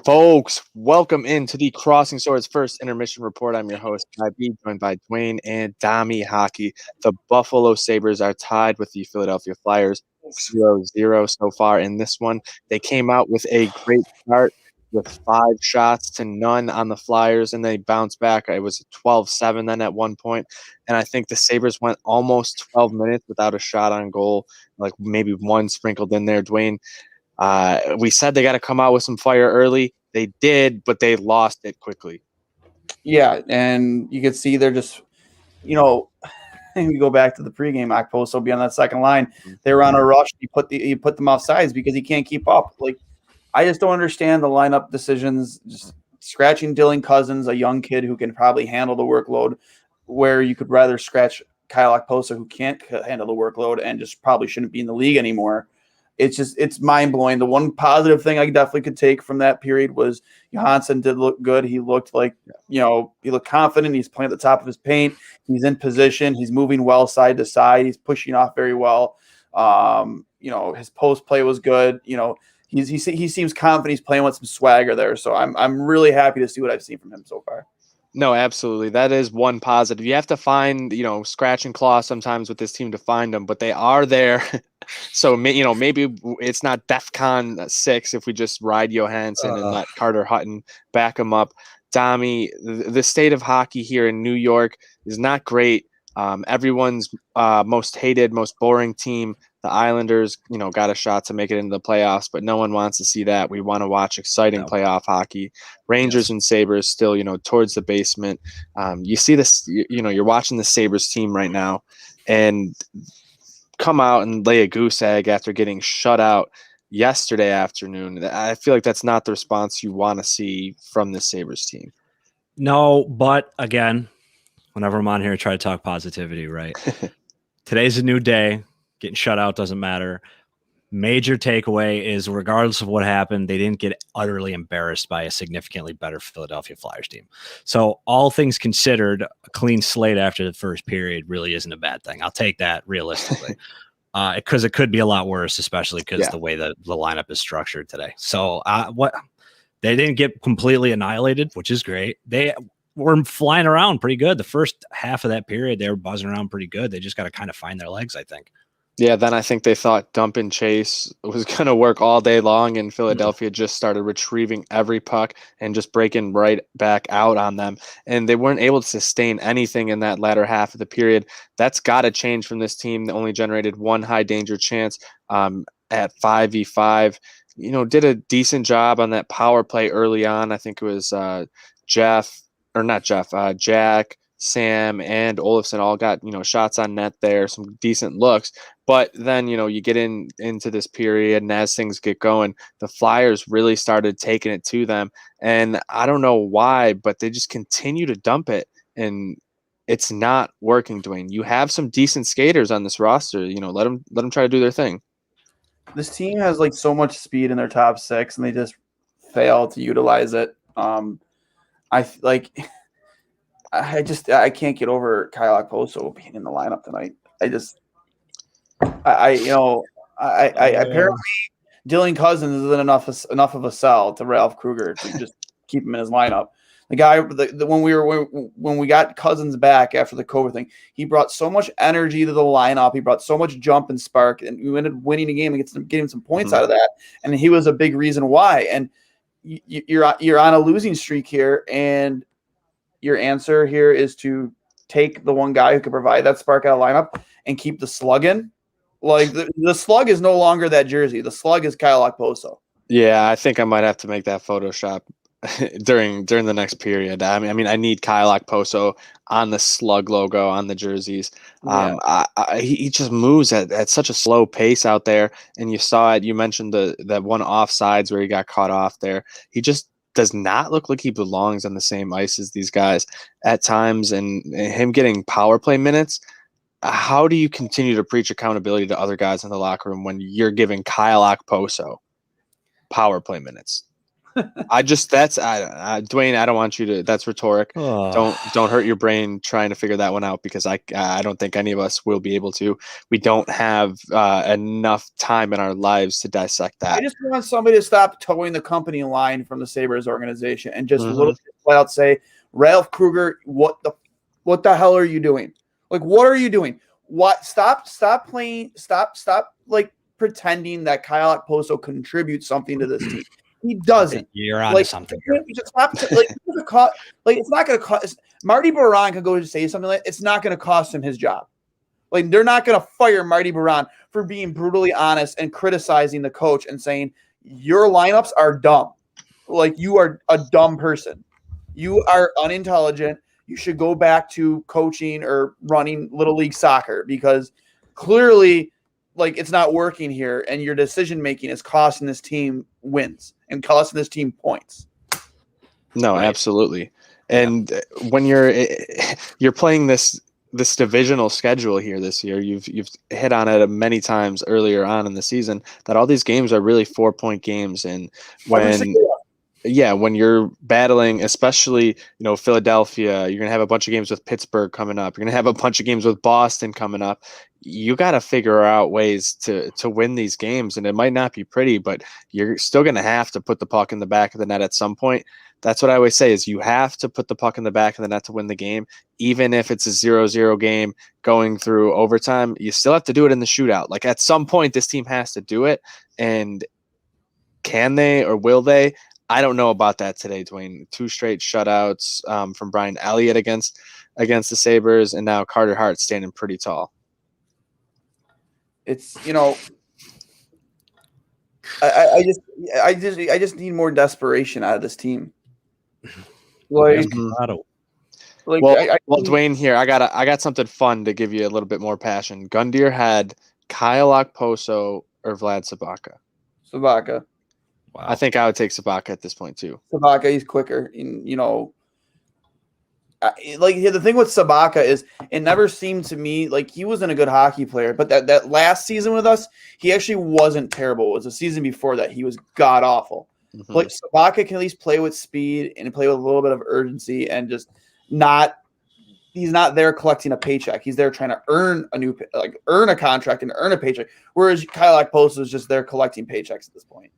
Folks, welcome into the Crossing Swords First Intermission Report. I'm your host, IB, joined by Dwayne and Dami Hockey. The Buffalo Sabres are tied with the Philadelphia Flyers 0-0 so far in this one. They came out with a great start with 5-0 on the Flyers, and they bounced back. It was 12-7 then at one point, and I think the Sabres went almost 12 minutes without a shot on goal, like maybe one sprinkled in there. Dwayne, we said they got to come out with some fire early. They did, but they lost it quickly. Yeah, and you could see they're just, you go back to the pregame. Okposo will be on that second line. They were on a rush. You put them off sides because he can't keep up. Like, I just don't understand the lineup decisions. Just scratching Dylan Cousins, a young kid who can probably handle the workload, where you could rather scratch Kyle Okposo, who can't handle the workload and just probably shouldn't be in the league anymore. It's mind-blowing. The one positive thing I definitely could take from that period was Johansson did look good. He looked like, he looked confident. He's playing at the top of his paint. He's in position. He's moving well side to side. He's pushing off very well. His post play was good. He seems confident. He's playing with some swagger there. So I'm really happy to see what I've seen from him so far. No, absolutely. That is one positive. You have to find, scratch and claw sometimes with this team to find them, but they are there. So, maybe it's not DEFCON 6 if we just ride Johansson and let Carter Hutton back him up. Dami, the state of hockey here in New York is not great. Everyone's most hated, most boring team, the Islanders, got a shot to make it into the playoffs, but no one wants to see that. We want to watch exciting playoff hockey. Rangers and Sabres still, towards the basement. You see this, you're watching the Sabres team right now and come out and lay a goose egg after getting shut out yesterday afternoon. I feel like that's not the response you want to see from the Sabres team. No, but again, whenever I'm on here, I try to talk positivity, right? Today's a new day. Getting shut out doesn't matter. Major takeaway is, regardless of what happened, they didn't get utterly embarrassed by a significantly better Philadelphia Flyers team. So all things considered, a clean slate after the first period really isn't a bad thing. I'll take that realistically, because it could be a lot worse, especially because the way the lineup is structured today. So they didn't get completely annihilated, which is great. They were flying around pretty good. The first half of that period, they were buzzing around pretty good. They just got to kind of find their legs, I think. Yeah, then I think they thought dump and chase was going to work all day long, and Philadelphia just started retrieving every puck and just breaking right back out on them. And they weren't able to sustain anything in that latter half of the period. That's got to change from this team that only generated one high danger chance at 5v5. Did a decent job on that power play early on. I think it was Jack, Sam, and Olofsson all got, shots on net there, some decent looks. But then, you get into this period, and as things get going, the Flyers really started taking it to them. And I don't know why, but they just continue to dump it. And it's not working, Dwayne. You have some decent skaters on this roster. Let them try to do their thing. This team has so much speed in their top six, and they just fail to utilize it. I can't get over Kyle Okposo being in the lineup tonight. Apparently Dylan Cousins isn't enough of a sell to Ralph Kruger to just keep him in his lineup. The guy, when we got Cousins back after the COVID thing, he brought so much energy to the lineup. He brought so much jump and spark, and we ended up winning the game and getting some points out of that. And he was a big reason why. And you're on a losing streak here, and your answer here is to take the one guy who can provide that spark out of lineup and keep the slug in. Like, the slug is no longer that jersey. The slug is Kyle Okposo. Yeah, I think I might have to make that Photoshop during the next period. I mean, I need Kyle Okposo on the slug logo on the jerseys. He just moves at such a slow pace out there, and you saw it. You mentioned that one offsides where he got caught off there. He just does not look like he belongs on the same ice as these guys at times, and him getting power play minutes. How do you continue to preach accountability to other guys in the locker room when you're giving Kyle Okposo power play minutes? Dwayne, I don't want you to, that's rhetoric. Oh. Don't hurt your brain trying to figure that one out, because I don't think any of us will be able to. We don't have enough time in our lives to dissect that. I just want somebody to stop towing the company line from the Sabres organization and just Mhm. literally flat out say, Ralph Kruger, what the hell are you doing? Like, what are you doing? What? Stop playing. Stop like pretending that Kyle Okposo contributes something to this team. He doesn't. You're on Like, something. you just stop. Like, it's not going to cost. Marty Baron could go and say something like, it's not going to cost him his job. Like, they're not going to fire Marty Baron for being brutally honest and criticizing the coach and saying your lineups are dumb. Like, you are a dumb person. You are unintelligent. You should go back to coaching or running Little League soccer, because clearly, like, it's not working here, and your decision making is costing this team wins and costing this team points. No, Right. Absolutely. And when you're playing this divisional schedule here this year, you've hit on it many times earlier on in the season that all these games are really 4-point games, and when you're battling, especially, Philadelphia, you're going to have a bunch of games with Pittsburgh coming up. You're going to have a bunch of games with Boston coming up. You got to figure out ways to win these games, and it might not be pretty, but you're still going to have to put the puck in the back of the net at some point. That's what I always say, is you have to put the puck in the back of the net to win the game. Even if it's a 0-0 game going through overtime, you still have to do it in the shootout. Like, at some point, this team has to do it, and can they or will they? I don't know about that today, Dwayne. 2 straight shutouts from Brian Elliott against the Sabres, and now Carter Hart standing pretty tall. It's, I just need more desperation out of this team. Like, Dwayne, here I got something fun to give you a little bit more passion. Gundyr had Kyle Okposo or Vlad Sabaka. Sabaka. Wow. I think I would take Sabaka at this point too. Sabaka, he's quicker. And, the thing with Sabaka is it never seemed to me like he wasn't a good hockey player. But that last season with us, he actually wasn't terrible. It was the season before that he was god awful. Mm-hmm. Like, Sabaka can at least play with speed and play with a little bit of urgency, and just not. He's not there collecting a paycheck. He's there trying to earn a contract and earn a paycheck. Whereas Kyle Okposo is just there collecting paychecks at this point.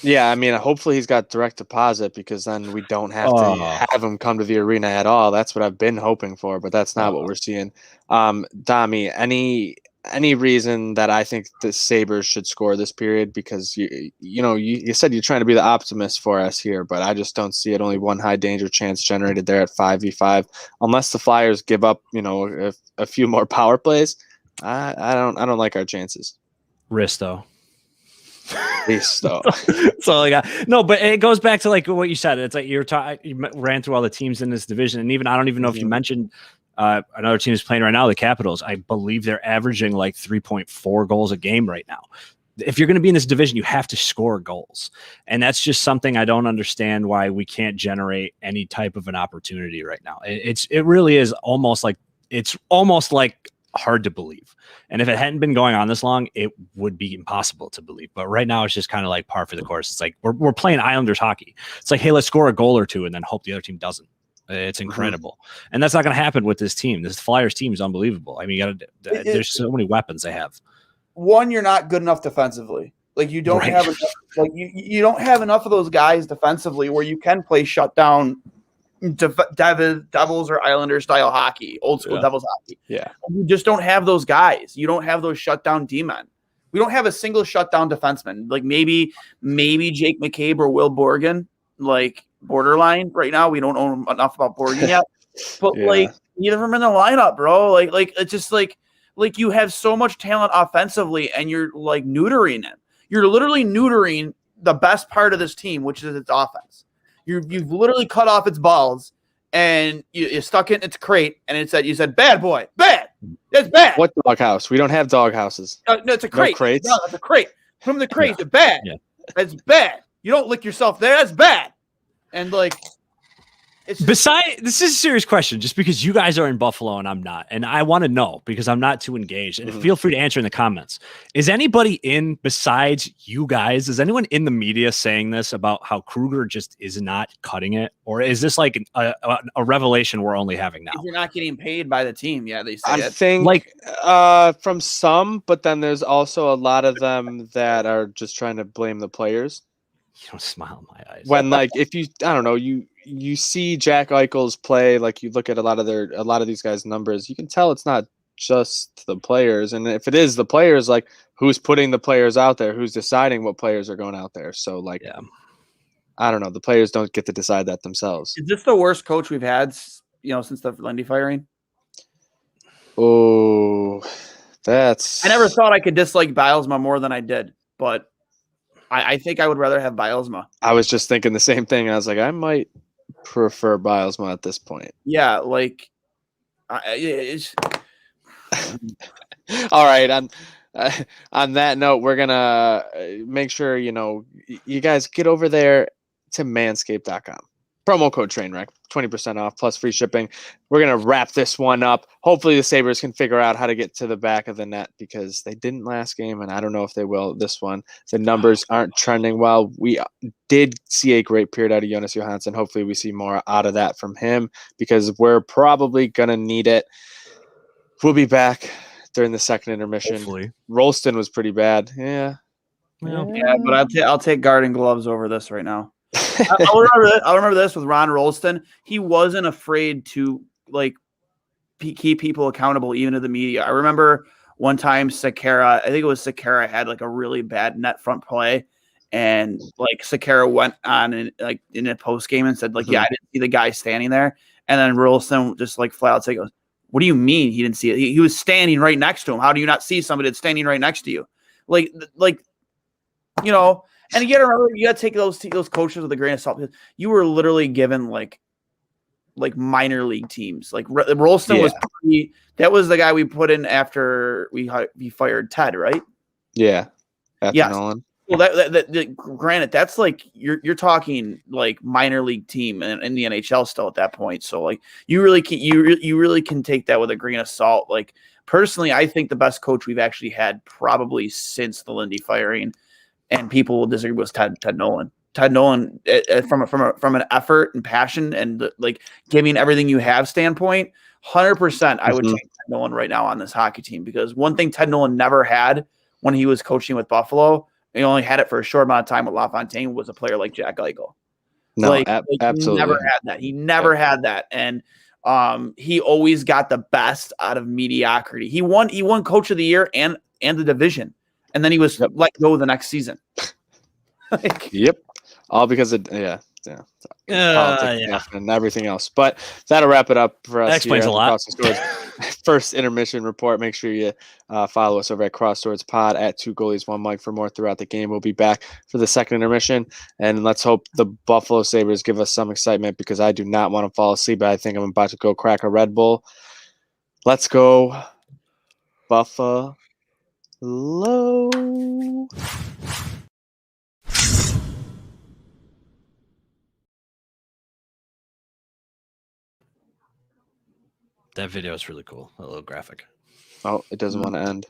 Yeah, I mean, hopefully he's got direct deposit, because then we don't have to have him come to the arena at all. That's what I've been hoping for, but that's not what we're seeing. Dami, any reason that I think the Sabres should score this period? Because you said you're trying to be the optimist for us here, but I just don't see it. Only one high danger chance generated there at 5v5, unless the Flyers give up, a few more power plays. I don't like our chances. Risto. That's all I got. No, but it goes back to like what you said. It's like you ran through all the teams in this division, and even I don't even know if you mentioned another team is playing right now, the Capitals. I believe they're averaging like 3.4 goals a game right now. If you're going to be in this division, you have to score goals, and that's just something I don't understand why we can't generate any type of an opportunity right now. It really is almost like hard to believe. And if it hadn't been going on this long, it would be impossible to believe. But right now, it's just kind of like par for the course. It's like we're playing Islanders hockey. It's like, hey, let's score a goal or two and then hope the other team doesn't. It's incredible. Mm-hmm. And that's not going to happen with this team. This Flyers team is unbelievable. I mean, there's so many weapons they have. One, you're not good enough defensively. Like, you don't have enough, like you don't have enough of those guys defensively where you can play shutdown Devils or Islanders style hockey, old school Devils hockey. Yeah. You just don't have those guys. You don't have those shutdown D-men. We don't have a single shutdown defenseman. Like, maybe Jake McCabe or Will Borgen, like, borderline right now. We don't know enough about Borgen yet. But like, neither of them in the lineup, bro. Like it's just like you have so much talent offensively, and you're like neutering it. You're literally neutering the best part of this team, which is its offense. You've literally cut off its balls, and you stuck it in its crate, and you said, bad boy, bad. That's bad. What doghouse? We don't have doghouses. No, it's a crate. No crates? No, that's a crate. From the crate, it's bad. Yeah. That's bad. You don't lick yourself there. That's bad. And like, Besides, this is a serious question, just because you guys are in Buffalo and I'm not, and I want to know because I'm not too engaged. And feel free to answer in the comments. Is anybody besides you guys? Is anyone in the media saying this about how Kruger just is not cutting it, or is this like a revelation we're only having now? If you're not getting paid by the team, yeah, they say I think like from some, but then there's also a lot of them that are just trying to blame the players. You don't smile in my eyes. When like if you I don't know, you see Jack Eichel's play, like you look at a lot of these guys' numbers, you can tell it's not just the players. And if it is the players, like who's putting the players out there, who's deciding what players are going out there. So like I don't know, the players don't get to decide that themselves. Is this the worst coach we've had, since the Lindy firing? Oh, that's I never thought I could dislike Bilesma more than I did, but I think I would rather have Bilesma. I was just thinking the same thing. I was like, I might prefer Bilesma at this point. Yeah, like it's all right. On that note, we're gonna make sure you guys get over there to manscaped.com. Promo code Trainwreck, 20% off plus free shipping. We're going to wrap this one up. Hopefully the Sabres can figure out how to get to the back of the net because they didn't last game, and I don't know if they will this one. The numbers aren't trending well. We did see a great period out of Jonas Johansson. Hopefully we see more out of that from him because we're probably going to need it. We'll be back during the second intermission. Hopefully. Rolston was pretty bad. Yeah, but I'll take garden gloves over this right now. I'll remember this with Ron Rolston. He wasn't afraid to keep people accountable, even to the media. I remember one time I think it was Sakara had like a really bad net front play, and like Sakara went on in a post game and said yeah, I didn't see the guy standing there, and then Rolston just like flat out goes, "What do you mean he didn't see it? He was standing right next to him. How do you not see somebody that's standing right next to you?" And you got to remember, you got to take those coaches with a grain of salt. You were literally given like minor league teams. Like Rolston was that was the guy we put in after we fired Ted, right? Yeah. Yes. Nolan. Well, that granted, that's like you're talking like minor league team in the NHL still at that point. So like you really can take that with a grain of salt. Like personally, I think the best coach we've actually had probably since the Lindy firing. And people will disagree with Ted Nolan. Ted Nolan, from an effort and passion and like giving everything you have standpoint, 100%. I would take Ted Nolan right now on this hockey team because one thing Ted Nolan never had when he was coaching with Buffalo, he only had it for a short amount of time with LaFontaine, was a player like Jack Eichel. No, absolutely, he never had that. He never had that, and he always got the best out of mediocrity. He won Coach of the Year and the division. And then he was let go the next season. All because of politics and everything else. But that'll wrap it up for us. That explains a lot. First intermission report. Make sure you follow us over at Cross Swords Pod at 2 Goalies 1 Mic for more throughout the game. We'll be back for the second intermission, and let's hope the Buffalo Sabres give us some excitement because I do not want to fall asleep. But I think I'm about to go crack a Red Bull. Let's go, Buffalo. That video is really cool. A little graphic. Oh, it doesn't want to end.